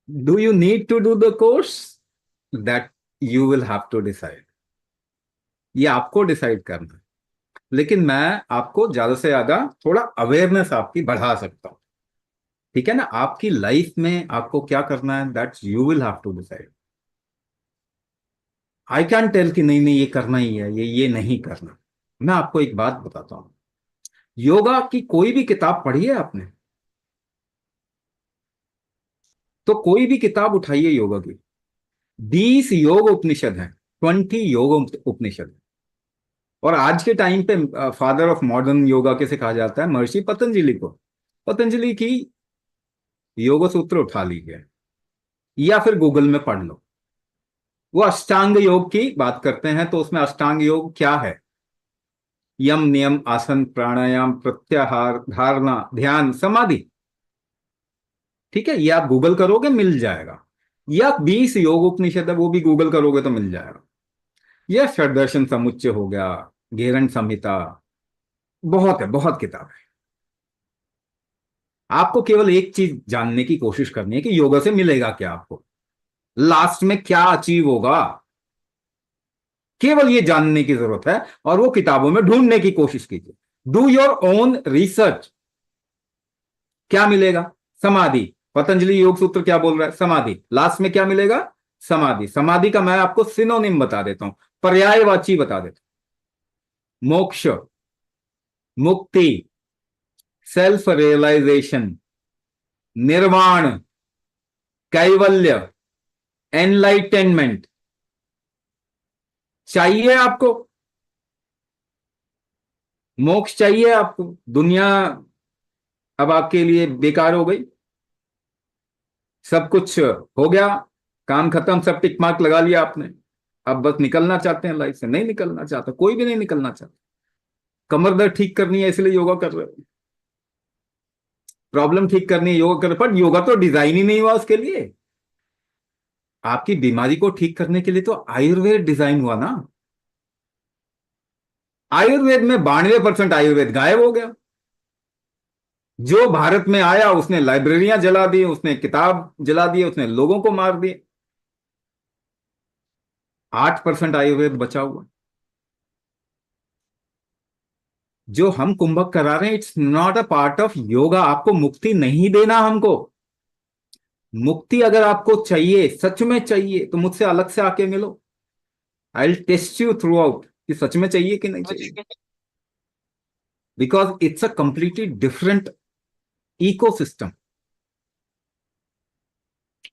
Do you need to do the course? That you will have to decide. ये आपको decide करना है। लेकिन मैं आपको ज्यादा से ज्यादा थोड़ा अवेयरनेस आपकी बढ़ा सकता हूँ। ठीक है ना? आपकी लाइफ में आपको क्या करना है, that you will have to decide. I can tell कि नहीं नहीं ये करना ही है, ये नहीं करना। मैं आपको एक बात बताता हूँ। योगा की कोई भी किताब पढ़ी है आपने? तो कोई भी किताब उठाइए योगा की। 20 योग उपनिषद हैं। 20 योग उपनिषद। और आज के टाइम पे फादर ऑफ मॉडर्न योगा कैसे कहा जाता है? महर्षि पतंजलि को। पतंजलि की योग सूत्र उठा लीजिए, या फिर गूगल में पढ़ लो। वो अष्टांग योग की बात करते हैं, तो उसमें अष्टांग योग क्या है? यम नियम आसन प्राणायाम प्रत्याहार धारणा ध्यान समाधि। ठीक है, ये आप गूगल करोगे मिल जाएगा। या 20 योग उपनिषद है, वो भी गूगल करोगे तो मिल जाएगा। यह षड्दर्शन समुच्चय हो गया, घेरन संहिता। बहुत है, बहुत किताब है। आपको केवल एक चीज जानने की कोशिश करनी है कि योगा से मिलेगा क्या आपको, लास्ट में क्या अचीव होगा। केवल ये जानने की जरूरत है, और वो किताबों में ढूंढने की कोशिश कीजिए। Do your own research. क्या मिलेगा? समाधि। पतंजलि योग सूत्र क्या बोल रहा है? समाधि। लास्ट में क्या मिलेगा? समाधि। समाधि का मैं आपको सिनोनिम बता देता हूं, पर्यायवाची बता देता हूं। मोक्ष, मुक्ति, सेल्फ रियलाइजेशन, निर्वाण, कैवल्य, एनलाइटेनमेंट। चाहिए आपको? मोक्ष चाहिए आपको? दुनिया अब आपके लिए बेकार हो गई, सब कुछ हो गया, काम खत्म, सब टिक मार्क लगा लिया आपने। अब बस निकलना चाहते हैं लाइफ से? नहीं निकलना चाहता, कोई भी नहीं निकलना चाहता। कमर दर्द ठीक करनी है इसलिए योगा कर रहे हो, प्रॉब्लम ठीक करनी है योगा कर रहे हो, पर योगा तो डिजाइन ही नहीं हुआ उसके लिए। आपकी बीमारी को ठीक करने के लिए तो आयुर्वेद डिजाइन हुआ ना। आयुर्वेद में 92% आयुर्वेद गायब हो गया। जो भारत में आया उसने लाइब्रेरियां जला दी, उसने किताब जला दिए, उसने लोगों को मार दिए। 8% आयुर्वेद बचा हुआ। जो हम कुंभक करा रहे हैं, it's not a part of yoga. आपको मुक्ति नहीं देना हमको। मुक्ति अगर आपको चाहिए, सच में चाहिए, तो मुझसे अलग से आके मिलो। I will test you throughout कि सच में चाहिए कि नहीं चाहिए। Because it's a completely different ecosystem.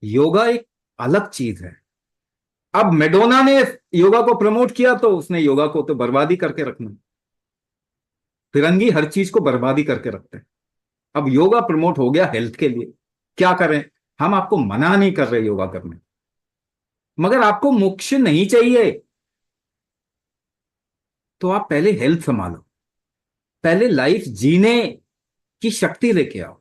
Yoga एक अलग चीज है। अब मेडोना ने योगा को प्रमोट किया, तो उसने योगा को तो बर्बादी करके रखना। फिरंगी हर चीज को बर्बादी करके रखते हैं। अब योगा प्रमोट हो गया हेल्थ के लिए, क्या करें? हम आपको मना नहीं कर रहे योगा करने, मगर आपको मोक्ष नहीं चाहिए, तो आप पहले हेल्थ संभालो। पहले लाइफ जीने की शक्ति लेके आओ।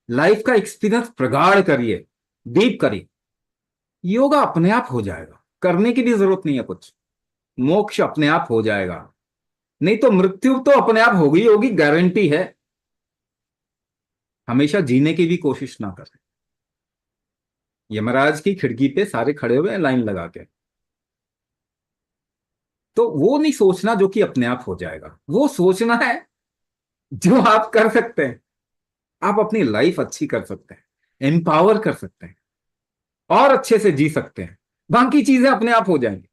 लाइफ का एक्सपीरियंस प्रगाढ़ करिए, डीप करिए। योगा अपने आप हो जाएगा, करने की भी जरूरत नहीं है कुछ। मोक्ष अपने आप हो जाएगा। नहीं तो मृत्यु तो अपने आप होगी होगी, गारंटी है। हमेशा जीने की भी कोशिश ना करें। यमराज की खिड़की पे सारे खड़े हुए हैं लाइन लगा के। तो वो नहीं सोचना जो कि अपने आप हो जाएगा, वो सोचना है जो आप कर सकते हैं। आप अपनी लाइफ अच्छी कर सकते हैं, एम्पावर कर सकते हैं, और अच्छे से जी सकते हैं। बाकी चीजें अपने आप हो जाएंगी।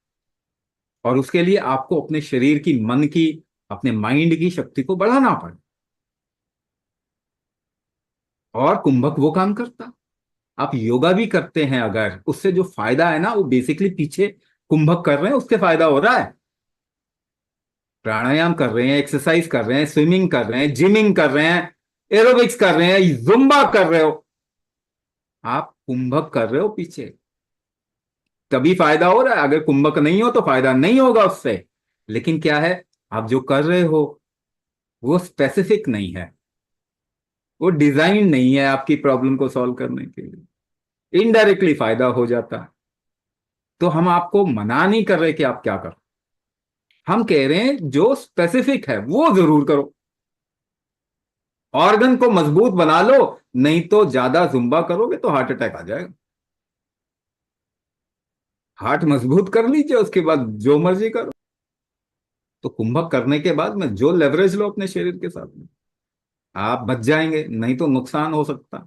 और उसके लिए आपको अपने शरीर की, मन की, अपने माइंड की शक्ति को बढ़ाना पड़े। और कुंभक वो काम करता। आप योगा भी करते हैं अगर, उससे जो फायदा है ना, वो बेसिकली पीछे कुंभक कर रहे हैं उससे फायदा हो रहा है। प्राणायाम कर रहे हैं, एक्सरसाइज कर रहे हैं, स्विमिंग कर रहे हैं, जिमिंग कर रहे हैं, एरोबिक्स कर रहे हैं, जुम्बा कर रहे हो, आप कुंभक कर रहे हो पीछे। तभी फायदा हो रहा है। अगर कुंभक नहीं हो तो फायदा नहीं होगा उससे। लेकिन क्या है, आप जो कर रहे हो वो स्पेसिफिक नहीं है, वो डिजाइन नहीं है आपकी प्रॉब्लम को सॉल्व करने के लिए। इनडायरेक्टली फायदा हो जाता है। तो हम आपको मना नहीं कर रहे कि आप क्या करो, हम कह रहे हैं जो स्पेसिफिक है वो जरूर करो। ऑर्गन को मजबूत बना लो, नहीं तो ज्यादा जुम्बा करोगे तो हार्ट अटैक आ जाएगा। हार्ट मजबूत कर लीजिए, उसके बाद जो मर्जी करो। तो कुंभक करने के बाद में जो लेवरेज लो अपने शरीर के साथ में, आप बच जाएंगे, नहीं तो नुकसान हो सकता।